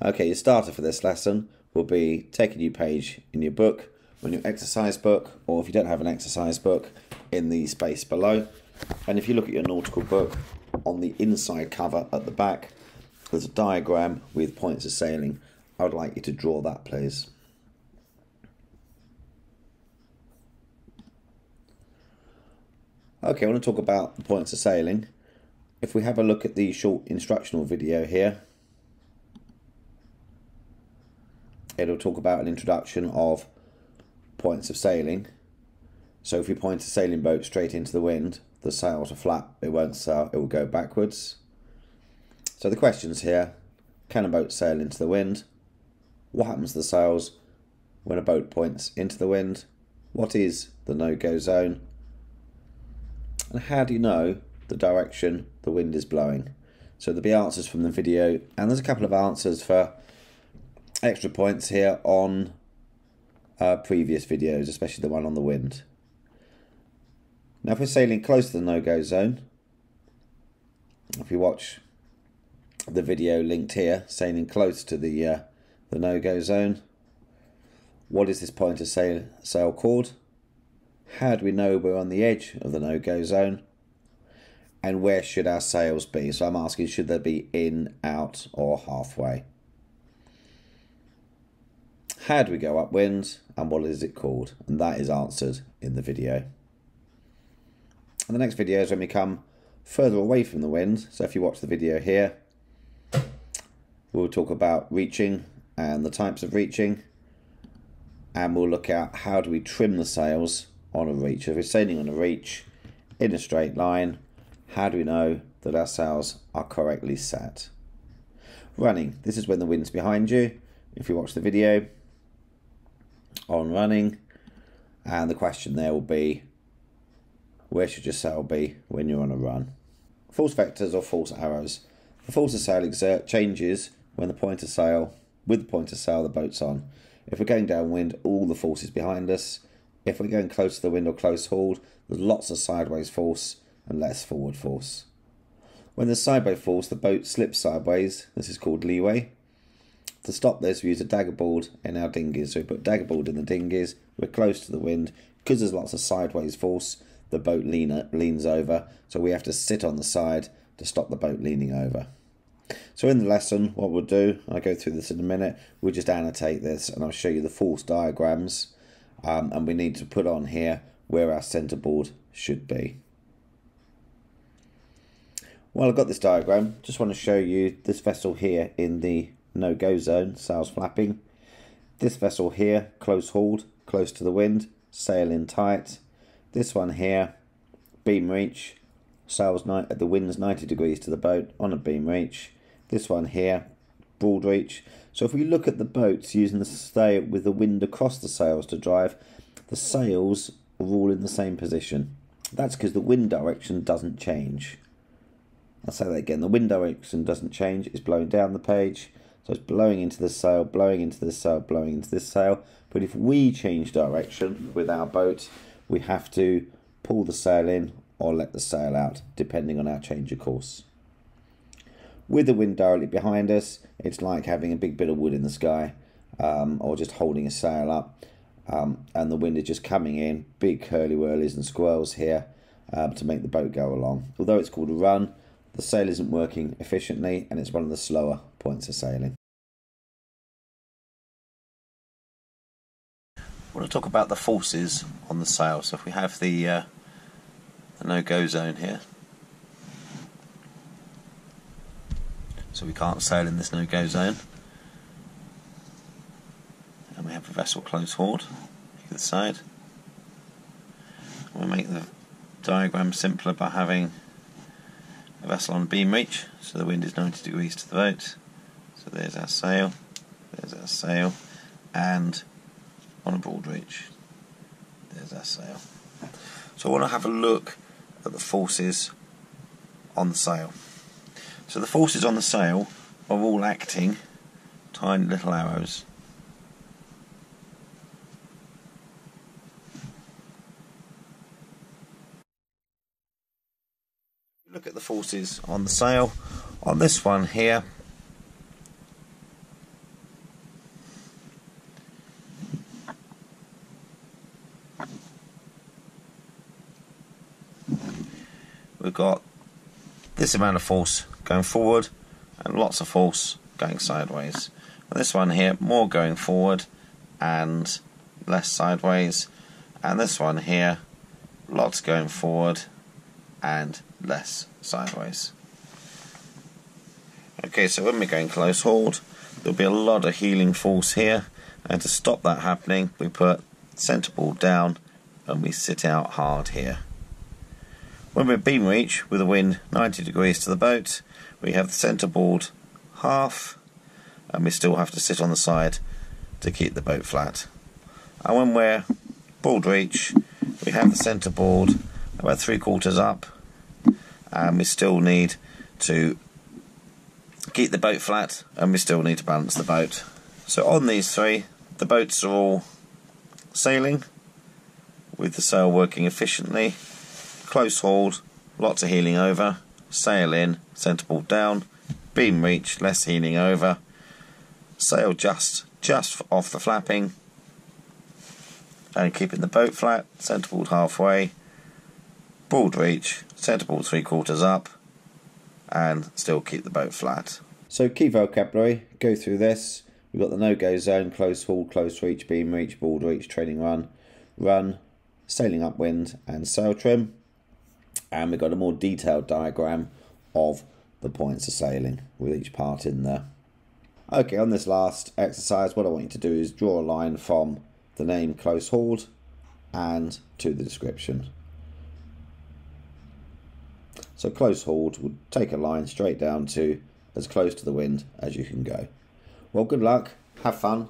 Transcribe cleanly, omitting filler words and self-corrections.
Okay, your starter for this lesson will be take a new page in your book, or your exercise book, or if you don't have an exercise book, in the space below. And if you look at your nautical book, on the inside cover at the back, there's a diagram with points of sailing. I would like you to draw that, please. Okay, I want to talk about the points of sailing. If we have a look at the short instructional video here, it'll talk about an introduction of points of sailing. So if you point a sailing boat straight into the wind, the sails are flat, it won't sail, it will go backwards. So the questions here: can a boat sail into the wind? What happens to the sails when a boat points into the wind? What is the no-go zone? And how do you know the direction the wind is blowing? So there'll be answers from the video, and there's a couple of answers for extra points here on previous videos, especially the one on the wind. Now if we're sailing close to the no-go zone, if you watch the video linked here, sailing close to the no-go zone, what is this point of sail called? How do we know we're on the edge of the no-go zone? And where should our sails be? So I'm asking, should they be in, out, or halfway? How do we go upwind, and what is it called? And that is answered in the video. And the next video is when we come further away from the wind. So if you watch the video here, we'll talk about reaching and the types of reaching, and we'll look at how do we trim the sails on a reach. So if we're sailing on a reach in a straight line, how do we know that our sails are correctly set? Running, this is when the wind's behind you. If you watch the video on running, and the question there will be, where should your sail be when you're on a run? False vectors or false arrows. The false of sail exert changes when the point of sail, with the point of sail the boat's on. If we're going downwind, all the force is behind us. If we're going close to the wind or close hauled, there's lots of sideways force and less forward force. When there's sideways force, the boat slips sideways. This is called leeway. To stop this, we use a daggerboard in our dinghies. So we put daggerboard in the dinghies, we're close to the wind. Because there's lots of sideways force, the boat leans over, so we have to sit on the side to stop the boat leaning over. So in the lesson, what we'll do, I'll go through this in a minute, we'll just annotate this and I'll show you the false diagrams, and we need to put on here where our centerboard should be. Well, I've got this diagram, just want to show you this vessel here in the no-go zone, sails flapping. This vessel here, close hauled, close to the wind, sail in tight. This one here, beam reach, sails the wind's 90 degrees to the boat on a beam reach. This one here, broad reach. So if we look at the boats using the sail with the wind across the sails to drive, the sails are all in the same position. That's because the wind direction doesn't change. I'll say that again, the wind direction doesn't change, it's blowing down the page. So it's blowing into this sail, blowing into this sail, blowing into this sail. But if we change direction with our boat, we have to pull the sail in or let the sail out, depending on our change of course. With the wind directly behind us, it's like having a big bit of wood in the sky, or just holding a sail up, and the wind is just coming in, big hurly-whirlies and squirrels here to make the boat go along. Although it's called a run, the sail isn't working efficiently, and it's one of the slower points of sailing. I want to talk about the forces on the sail. So if we have the no-go zone here, so we can't sail in this no-go zone, and we have a vessel close hauled either side. We'll make the diagram simpler by having a vessel on beam reach, so the wind is 90 degrees to the boat. So there's our sail, and on a broad reach, there's our sail. So I want to have a look at the forces on the sail. So the forces on the sail are all acting tiny little arrows. Look at the forces on the sail. On this one here, got this amount of force going forward and lots of force going sideways. And this one here, more going forward and less sideways. And this one here, lots going forward and less sideways. Okay, so when we're going close hauled, there'll be a lot of heeling force here, and to stop that happening, we put centreboard down and we sit out hard here. When we're beam reach with the wind 90 degrees to the boat, we have the centreboard half, and we still have to sit on the side to keep the boat flat. And when we're board reach, we have the centreboard about 3/4 up, and we still need to keep the boat flat, and we still need to balance the boat. So on these three, the boats are all sailing with the sail working efficiently. Close hauled, lots of heeling over, sail in, centreboard down, beam reach, less heeling over, sail just off the flapping, and keeping the boat flat, centreboard halfway, board reach, centreboard 3/4 up, and still keep the boat flat. So key vocabulary, go through this. We've got the no-go zone, close haul, close reach, beam reach, board reach, trailing run, sailing upwind and sail trim. And we've got a more detailed diagram of the points of sailing with each part in there. Okay, on this last exercise, what I want you to do is draw a line from the name close hauled and to the description. So close hauled would take a line straight down to as close to the wind as you can go. Well, good luck, have fun,